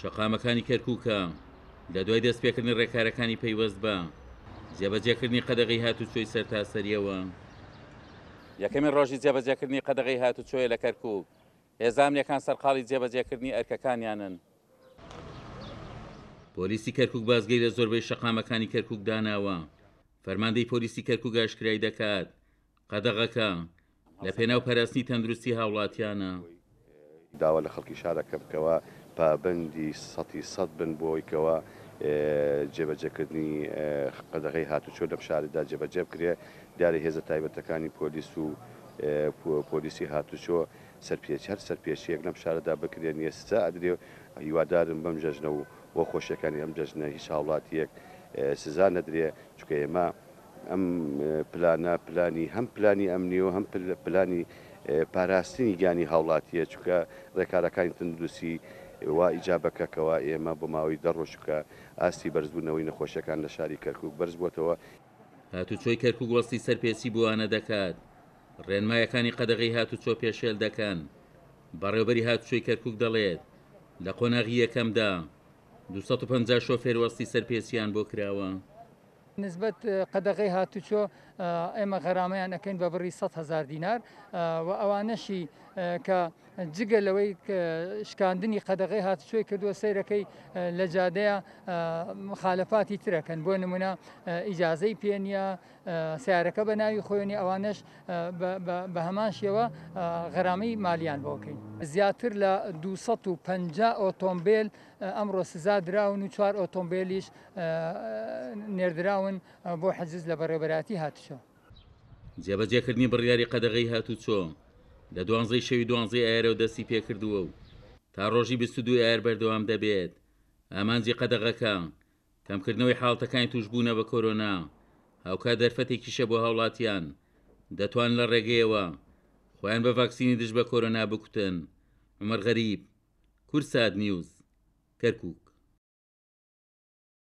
شەقامەکانی کەرکووکە لە دوای دەستپێکردنی ڕێکارەکانی پەیوەست بە جێبەجێکردنی قەدەغی هاتوچۆی سەرتاسەریەوە. یەکەمین ڕۆژی جێبەجێکردنی قەدەغی هاتوچۆیە لە کەرکووک. هێزانامنیەکان سەرقاڵی جێبەجێکردنی ئەرکەکانیانن. پۆلیسی کەرکووک بازگەی لە زۆربەی شەقامەکانی کەرکووک داناوە. فەرماندەی پۆلیسی کەرکووک ئاشکرای دەکات قەدەغەکە لە پێناو پاراستنی تەندروستی هاوڵاتیانە. داوا لە خەڵکی شارەکە بکەوە پابندی 100% بن بۆیکەوە جێبەجێکردنی قەدەغەی هاتوچۆ لەم شارەدا جێبەجێ بکرێ. دیارە هێزە تایبەتەکانی پۆلیس و پۆلیسی هاتوچۆ سەرپێچ هەر سەرپێشیەک لەم شارەدا بکرێن ئێستا ئەدرێ هیوادارم بەم جەژنە و بۆ خۆشیەکانی ئەم جەژنە هیچ هاوڵاتیەک سزا نەدرێ، چونکە ئێمە ئەم پلانە پلانی هەم پلانی ئەمنیەوە هەم پلانی پاراستنی گیانی هاوڵاتیە، چونکە ڕێکارەکانی تەندروستی وا ئیجابەکەکەوە ئێمە بۆ ماوەی دەڕۆژکە ئاستی بەرزبوونەوەی نەخۆشیەکان لە شاری کەرکووک بەرز بووەتەوە. هاتوچۆی کەرکووک وەستی سەرپێچی بووانە دەکات. ڕێنمایەکانی قەدەغەی هاتوچۆ پێشێل دەکەن. بەڕێوەبەری هاتوچۆی کەرکووک دەڵێت لە قۆناغی یەکەمدا 250 شۆفێر وەستی سەرپێچیان بۆ کراوە. نسبەت قەدەغەی هاتوچۆ ئێمە غەرامەیان ئەەکەین بە بڕی 100,000 دینار و ئەوانەشی کە جگە لەوەی شکاندنی قەدەغەی هاتوچۆی کردووە سەیرەکەی لە جادەیە مخالەفاتی ترەکەن، بۆ نمونە ئیجازەی پێنیە، سیارەکە بە ناوی خۆیانی، ئەوانش بە هەمان شێوە غەرامەی مالیان بۆکەین. زیاتر لە 250 ئۆتۆمبیل ئەمڕۆ سزا دراون و 4 ئۆتۆمبیلیش نێردراون بۆ حەجز لە بەڕێوەبەراتی هاتوچۆ. جێبەجێکردنی بڕیاری قەدەغەی هاتوچۆ لە 12 شەوی 12 ئایارە و دەستی پێکردووە و تا ڕۆژی 22 ئایار بەردەوام دەبێت. ئامانجی قەدەغەکە کەمکردنەوەی حاڵەتەکانی توشبوونە بە کۆرۆنا هاوکات دەرفەتێکیشە بۆ هاوڵاتیان دەتوان لە ڕێگەیەوە خۆیان بە ڤاکسینی دژ بە کۆرۆنا بکوتن. عومەر غەریب، کورسات نیوز، کەرکووک.